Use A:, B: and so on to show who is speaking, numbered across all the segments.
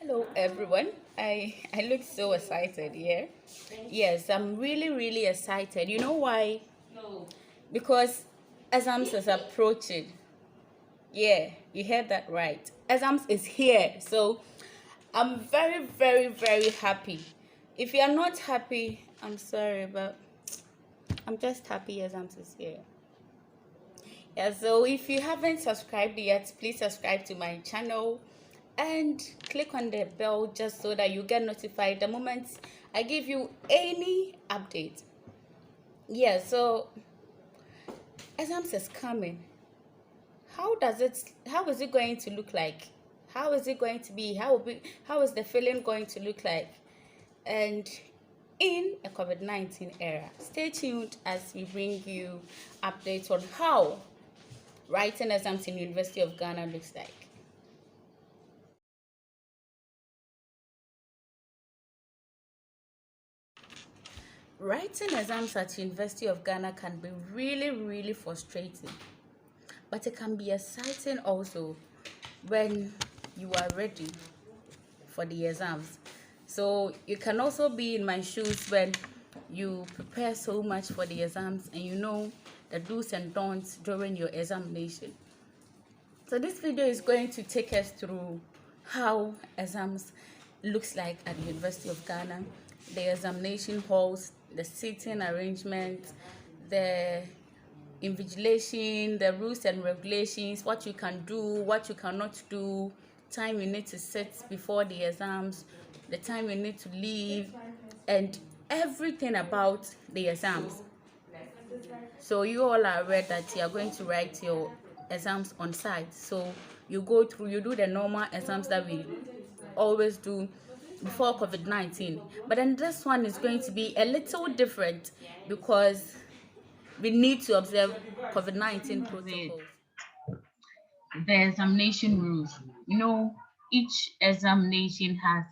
A: Hello everyone. I look so excited here. Yes, I'm really excited. You know why? Because exams is approaching. Yeah, you heard that right. Exams is here. So I'm very happy. If you are not happy, I'm sorry, but I'm just happy exams is here. Yeah, so if you haven't subscribed yet, please subscribe to my channel and click on the bell just so that you get notified the moment I give you any update. Yeah, so exams is coming. How is it going to look like? How is it going to be? How is the feeling going to look like? And in a COVID-19 era, stay tuned as we bring you updates on how writing exams in University of Ghana looks like. Writing exams at University of Ghana can be really frustrating, but it can be exciting also when you are ready for the exams. So you can also be in my shoes when you prepare so much for the exams and you know the do's and don'ts during your examination. So this video is going to take us through how exams looks like at the University of Ghana, the examination halls, the seating arrangement, the invigilation, the rules and regulations, what you can do, what you cannot do, time you need to sit before the exams, the time you need to leave, and everything about the exams. So you all are aware that you are going to write your exams on site. So you do the normal exams that we always do before COVID-19. But then this one is going to be a little different because we need to observe COVID-19 protocols. The examination rules. Each examination has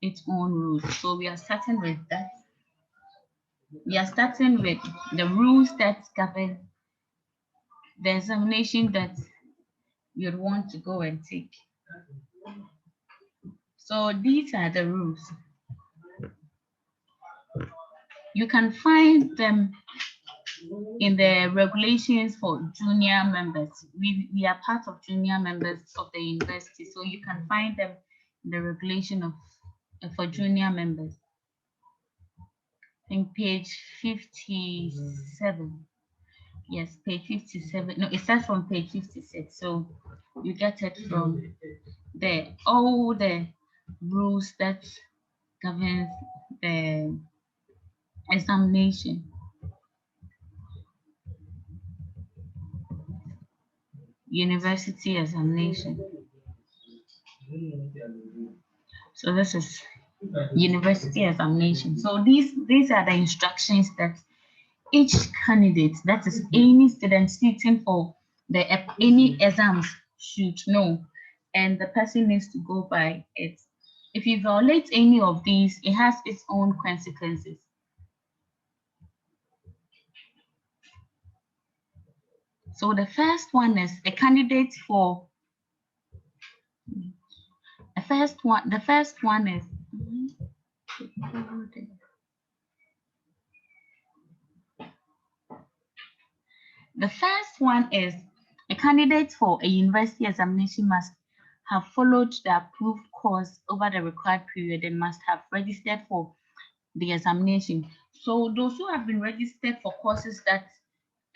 A: its own rules. So we are starting with that. We are starting with the rules that govern the examination that you'd want to go and take. So these are the rules. You can find them in the regulations for junior members. We are part of junior members of the university, so you can find them in the regulation of for junior members. In page 57. Yes, page 57. No, it starts from page 56. So you get it from there. All the rules that governs the examination. University examination. So this is university examination. So these are the instructions that each candidate, that is any student sitting for the any exams, should know, and the person needs to go by it. If you violate any of these, it has its own consequences. So the first one is a candidate for the first one is a candidate for a university examination must have followed the approved course over the required period and must have registered for the examination. So those who have been registered for courses that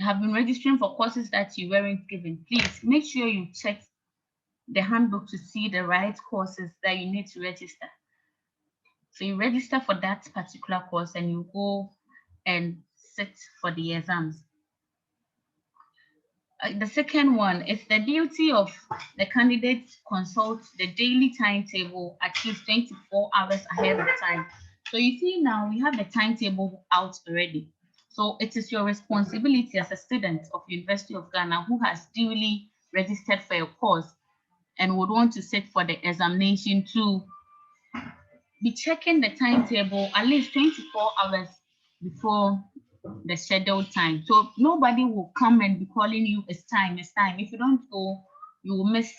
A: have been registering for courses that you weren't given, please make sure you check the handbook to see the right courses that you need to register. So you register for that particular course and you go and sit for the exams. The second one is the duty of the candidate to consult the daily timetable at least 24 hours ahead of time. So you see now we have the timetable out already. So it is your responsibility as a student of University of Ghana who has duly registered for a course and would want to sit for the examination to be checking the timetable at least 24 hours before the scheduled time. So nobody will come and be calling you, it's time. If you don't go, you will miss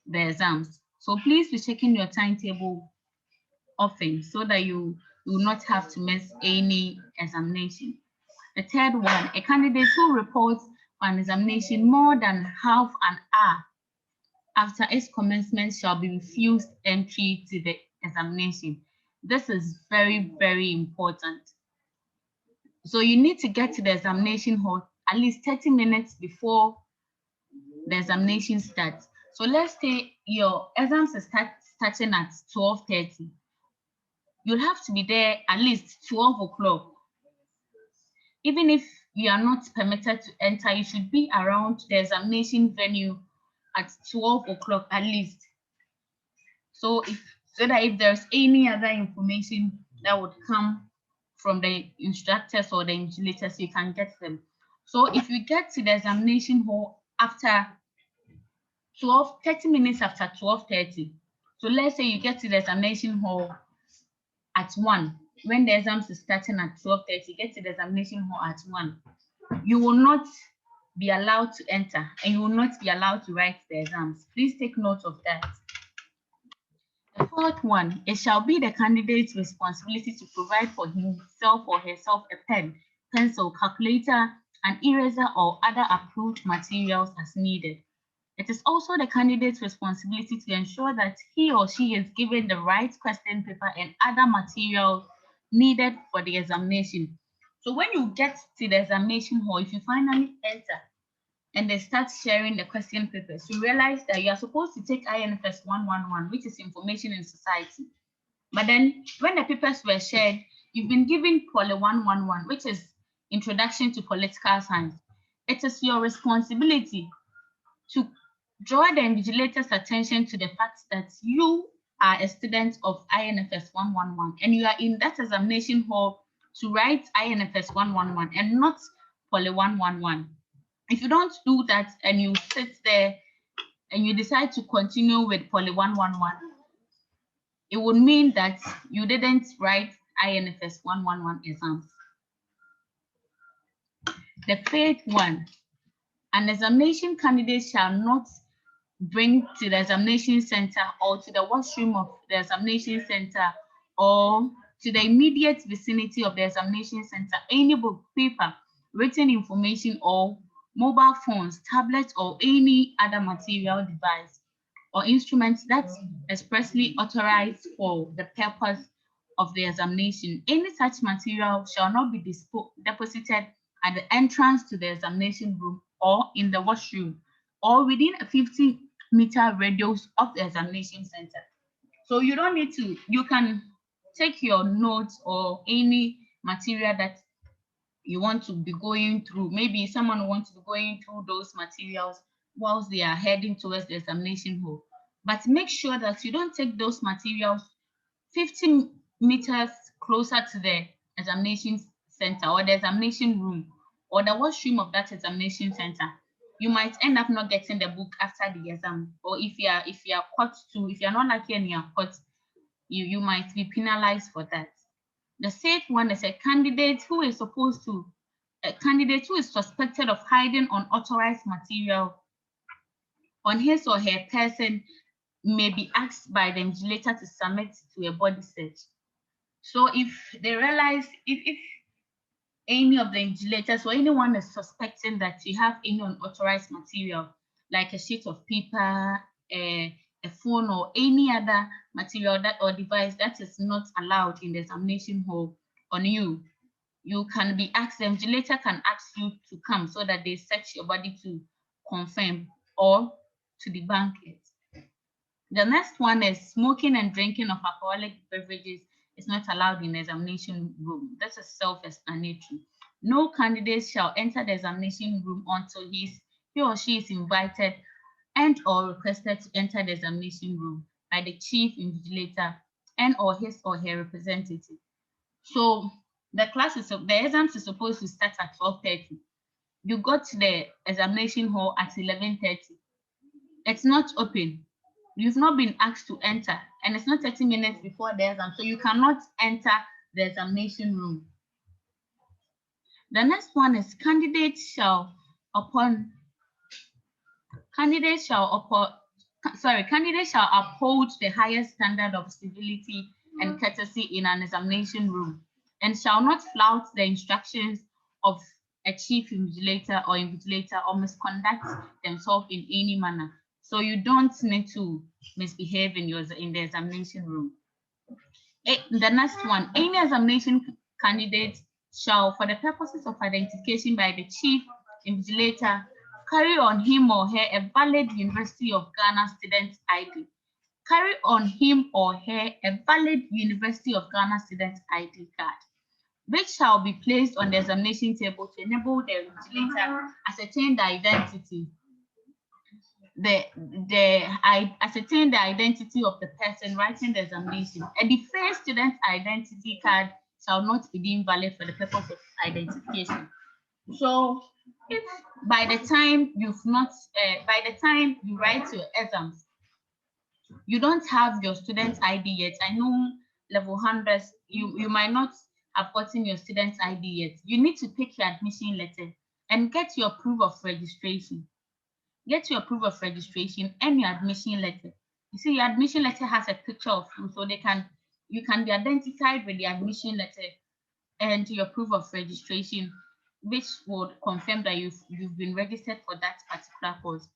A: the exams. So please be checking your timetable often so that you will not have to miss any examination. The third one, a candidate who reports an examination more than half an hour after its commencement shall be refused entry to the examination. This is very, very important. So you need to get to the examination hall at least 30 minutes before the examination starts. So let's say your exams are starting at 12:30. You'll have to be there at least 12 o'clock. Even if you are not permitted to enter, you should be around the examination venue at 12 o'clock at least. So that if there's any other information that would come from the instructors or the invigilators, you can get them. So if you get to the examination hall after 30 minutes after 12:30, so let's say you get to the examination hall at 1, when the exams is starting at 12:30, get to the examination hall at 1, you will not be allowed to enter and you will not be allowed to write the exams. Please take note of that. The fourth one, it shall be the candidate's responsibility to provide for himself or herself a pen, pencil, calculator, an eraser, or other approved materials as needed. It is also the candidate's responsibility to ensure that he or she is given the right question paper and other materials needed for the examination. So when you get to the examination hall, if you finally enter and they start sharing the question papers, you realize that you are supposed to take INFS 111, which is Information in Society. But then when the papers were shared, you've been given Poly 111, which is Introduction to Political Science. It is your responsibility to draw the invigilator's attention to the fact that you are a student of INFS 111 and you are in that examination hall to write INFS 111 and not Poly 111. If you don't do that and you sit there and you decide to continue with Poly 111, it would mean that you didn't write INFS 111 exams. The fifth one, an examination candidate shall not bring to the examination center or to the washroom of the examination center or to the immediate vicinity of the examination center any book, paper, written information, or mobile phones, tablets, or any other material device or instruments that's expressly authorized for the purpose of the examination. Any such material shall not be deposited at the entrance to the examination room or in the washroom or within a 50-meter radius of the examination center. So you don't need to, you can take your notes or any material that you want to be going through. Mether someone wants to be going through those materials whilst they are heading towards the examination hall. But make sure that you don't take those materials 50 meters closer to the examination center or the examination room or the washroom of that examination center. You might end up not getting the book after the exam, or if you are caught to, if you're not lucky and you're caught, you might be penalized for that. The sixth one is a candidate who is suspected of hiding unauthorized material on his or her person may be asked by the invigilator to submit to a body search. So if they realize, if any of the invigilators or anyone is suspecting that you have any unauthorized material, like a sheet of paper, a phone, or any other material that or device that is not allowed in the examination hall on you, you can be asked, the invigilator can ask you to come so that they search your body to confirm or to debunk it. The next one is smoking and drinking of alcoholic beverages is not allowed in the examination room. This is self-explanatory. No candidate shall enter the examination room until he or she is invited and or requested to enter the examination room by the chief invigilator and or his or her representative. So the exams is supposed to start at 12:30. You got to the examination hall at 11:30. It's not open. You've not been asked to enter, and it's not 30 minutes before the exam, so you cannot enter the examination room. The next one is candidates shall Candidates shall uphold the highest standard of civility and courtesy in an examination room and shall not flout the instructions of a chief invigilator or misconduct themselves in any manner. So you don't need to misbehave in the examination room. The next one, any examination candidate shall, for the purposes of identification by the chief invigilator, carry on him or her a valid University of Ghana student ID. Carry on him or her a valid University of Ghana student ID card, which shall be placed on the examination table to enable the invigilator ascertain the identity ascertain the identity of the person writing the examination. A defaced student identity card shall not be deemed valid for the purpose of identification. So, if by the time you write your exams, you don't have your student ID yet. I know level 100s, you might not have gotten your student ID yet. You need to pick your admission letter and get your proof of registration. Get your proof of registration and your admission letter. You see, your admission letter has a picture of you, so you can be identified with the admission letter and your proof of registration, which would confirm that you've been registered for that particular course.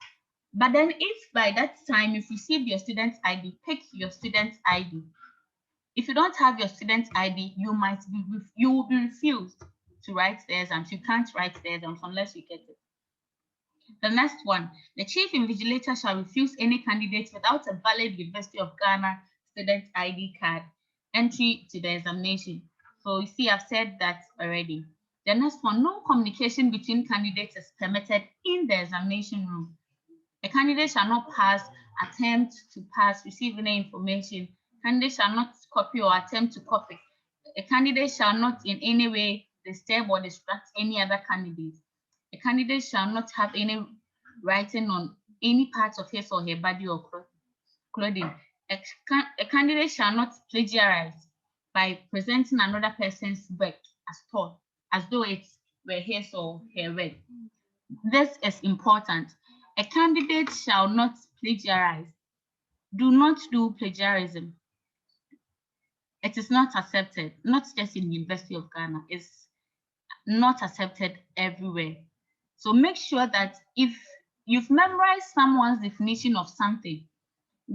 A: But then, if by that time you've received your student ID, pick your student ID. If you don't have your student ID, you will be refused to write the exams. You can't write the exams unless you get it. The next one, the chief invigilator shall refuse any candidate without a valid University of Ghana student ID card entry to the examination. So you see, I've said that already. The next one, no communication between candidates is permitted in the examination room. A candidate shall not attempt to pass, receive any information. Candidate shall not copy or attempt to copy. A candidate shall not in any way disturb or distract any other candidate. A candidate shall not have any writing on any part of his or her body or clothing. A candidate shall not plagiarize by presenting another person's work as taught, as though it were his or her work. This is important. A candidate shall not plagiarize. Do not do plagiarism. It is not accepted, not just in the University of Ghana. It's not accepted everywhere. So make sure that if you've memorized someone's definition of something,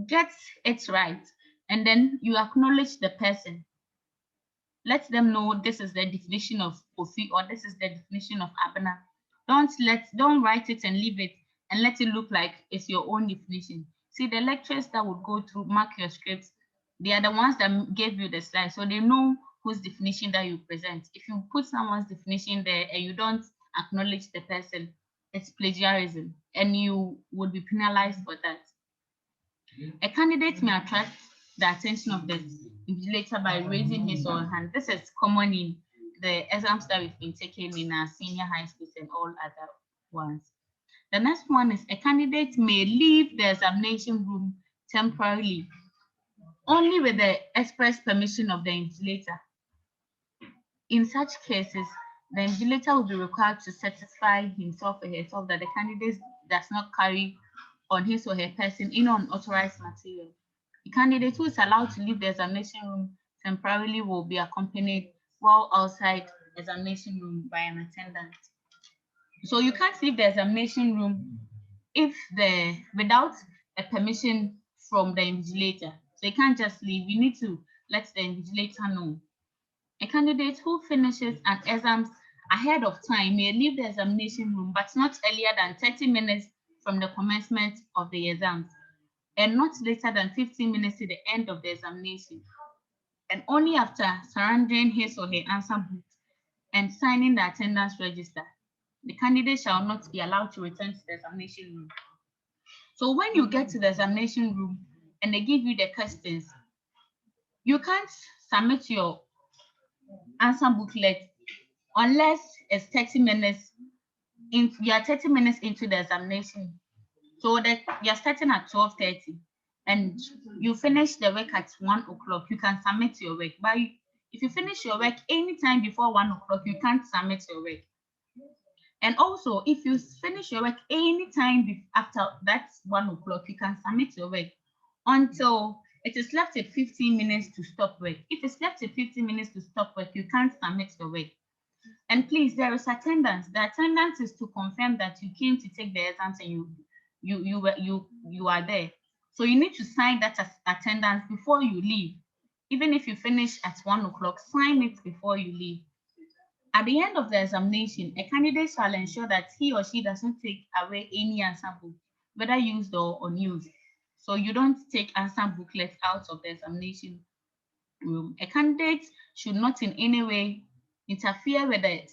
A: get it right, and then you acknowledge the person. Let them know this is the definition of Kofi or this is the definition of Abena. Don't write it and leave it and let it look like it's your own definition. See, the lecturers that would go through, mark your scripts, they are the ones that gave you the slide, so they know whose definition that you present. If you put someone's definition there and you don't acknowledge the person, it's plagiarism and you would be penalized for that. A candidate may attract the attention of the invigilator by raising his or her hand. This is common in the exams that we've been taking in our senior high schools and all other ones. The next one is a candidate may leave the examination room temporarily only with the express permission of the invigilator. In such cases, the invigilator will be required to satisfy himself or herself that the candidate does not carry on his or her person any unauthorized material. The candidate who is allowed to leave the examination room temporarily will be accompanied while outside the examination room by an attendant. So you can't leave the examination room without a permission from the invigilator. So you can't just leave. You need to let the invigilator know. A candidate who finishes an exam ahead of time may leave the examination room, but not earlier than 30 minutes from the commencement of the exams, and not later than 15 minutes to the end of the examination, and only after surrendering his or her answer book and signing the attendance register. The candidate shall not be allowed to return to the examination room. So when you get to the examination room and they give you the questions, you can't submit your answer booklet unless it's 30 minutes you are 30 minutes into the examination. So that you're starting at 12:30 and you finish the work at 1 o'clock, you can submit your work. But if you finish your work anytime before 1 o'clock, you can't submit your work. And also, if you finish your work anytime after that 1 o'clock, you can submit your work until it is left at 15 minutes to stop work. If it's left at 15 minutes to stop work, you can't submit your work. And please, there is attendance. The attendance is to confirm that you came to take the exams and you are there. So you need to sign that as attendance before you leave. Even if you finish at 1 o'clock, sign it before you leave. At the end of the examination, a candidate shall ensure that he or she doesn't take away any answer book, whether used or unused. So you don't take answer booklets out of the examination room. A candidate should not in any way interfere with the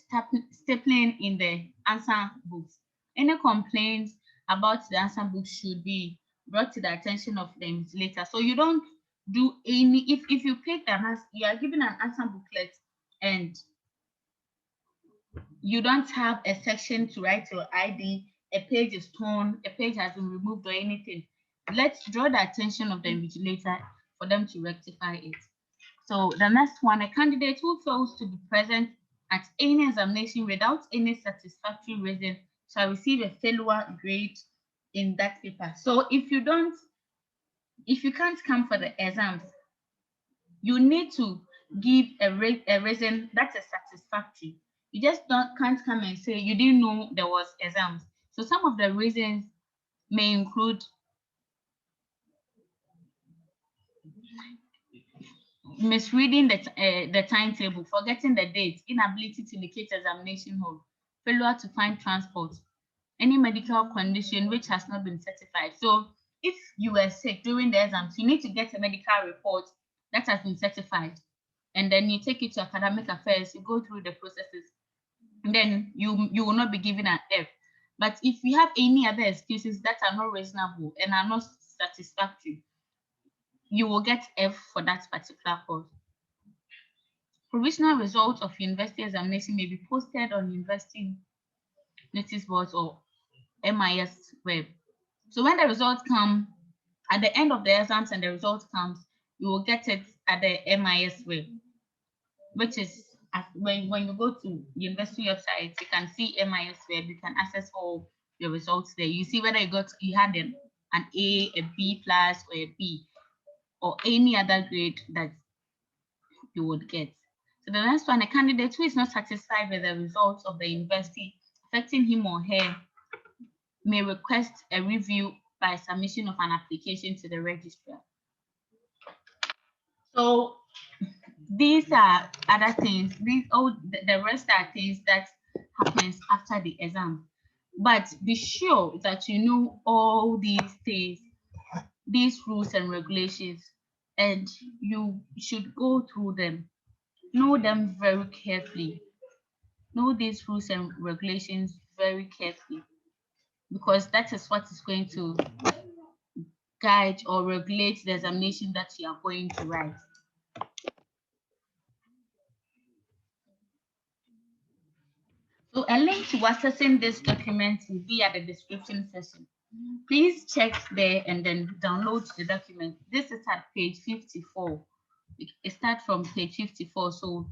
A: stapling in the answer books. Any complaints about the answer book should be brought to the attention of the invigilator. So you don't do any, if you pick you are given an answer booklet and you don't have a section to write your ID, a page is torn, a page has been removed or anything, let's draw the attention of the invigilator for them to rectify it. So the next one, a candidate who fails to be present at any examination without any satisfactory reason shall receive a failure grade in that paper. So if you can't come for the exams, you need to give a reason that is satisfactory. You just can't come and say you didn't know there was exams. So some of the reasons may include misreading the timetable, forgetting the date, inability to locate examination hall, failure to find transport, any medical condition which has not been certified. So if you were sick during the exams, you need to get a medical report that has been certified, and then you take it to academic affairs, you go through the processes, and then you will not be given an F. But if you have any other excuses that are not reasonable and are not satisfactory, you will get F for that particular course. Provisional results of university examination may be posted on university notice boards or MIS web. So when the results come at the end of the exams and the result comes, you will get it at the MIS web, which is when you go to university website, you can see MIS web, you can access all your results there. You see whether you had an A, a B plus, or a B, or any other grade that you would get. So the next one, a candidate who is not satisfied with the results of the university affecting him or her may request a review by submission of an application to the registrar. So these are other things. The rest are things that happens after the exam. But be sure that you know all these things, these rules and regulations, and you should go through them. Know them very carefully. Know these rules and regulations very carefully, because that is what is going to guide or regulate the examination that you are going to write. So a link to accessing this document will be at the description section. Please check there and then download the document. This is at page 54. It starts from page 54. So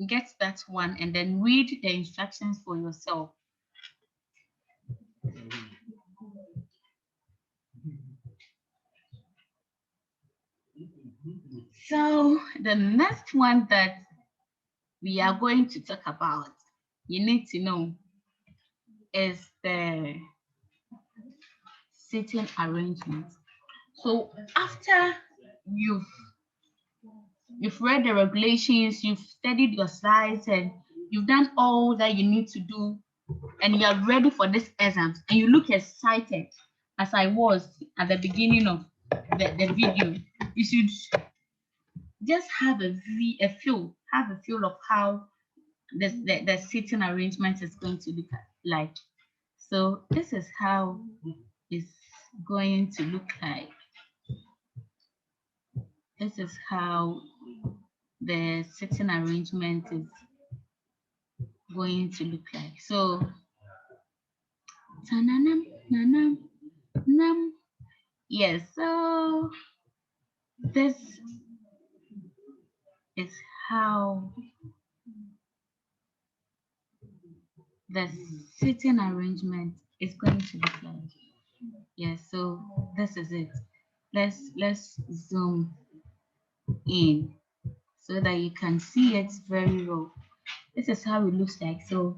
A: get that one and then read the instructions for yourself. So the next one that we are going to talk about, you need to know, is the seating arrangement. So after you've read the regulations, you've studied your slides, and you've done all that you need to do, and you are ready for this exam, and you look excited as I was at the beginning of the video, you should just have a feel of how the seating arrangement is going to look like. So this is how it's going to look like. This is how the seating arrangement is going to look like. So yes, so this is how the sitting arrangement is going to look like. Yes, so this is it. Let's zoom in so that you can see it very well. This is how it looks like. So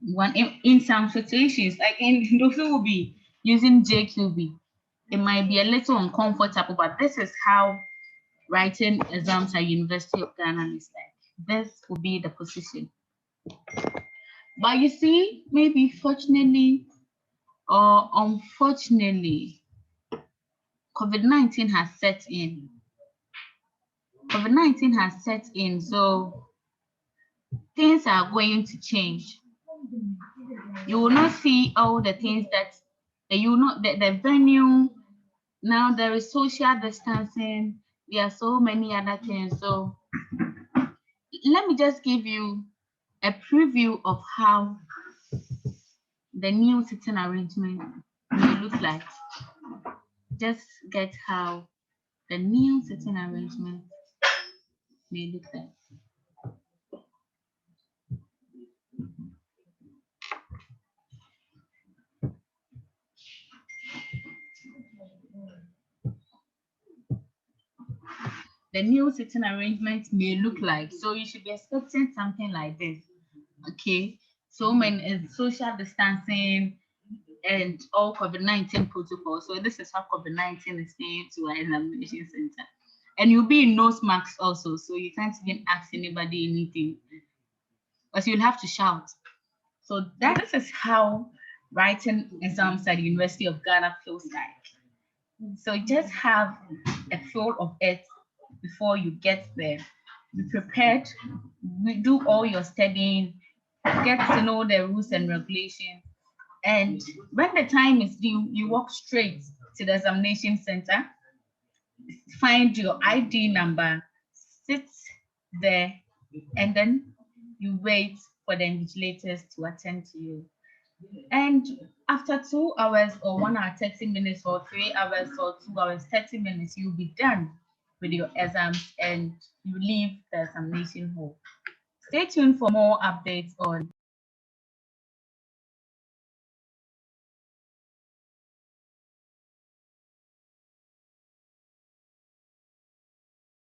A: one in some situations, like in those who will be using JQB, it might be a little uncomfortable, but this is how writing exams at University of Ghana is like. This will be the position. But you see, maybe fortunately or unfortunately, COVID-19 has set in. COVID-19 has set in, so things are going to change. You will not see all the things that you know the venue. Now there is social distancing. There are so many other things. So let me just give you a preview of how the new sitting arrangement may look like. Just get how the new sitting arrangement may look like. The new sitting arrangement may look like. So you should be expecting something like this. Okay. So many social distancing and all COVID-19 protocols. So this is how COVID-19 is saying to our examination center. And you'll be in nose masks also, so you can't even ask anybody anything. But you'll have to shout. So this is how writing exams at the University of Ghana feels like. So just have a feel of it before you get there. Be prepared, do all your studying, get to know the rules and regulations. And when the time is due, you walk straight to the examination center, find your ID number, sit there, and then you wait for the invigilators to attend to you. And after 2 hours or 1 hour 30 minutes or 3 hours or 2 hours 30 minutes, you'll be done with your exams and you leave the examination hall. Stay tuned for more updates on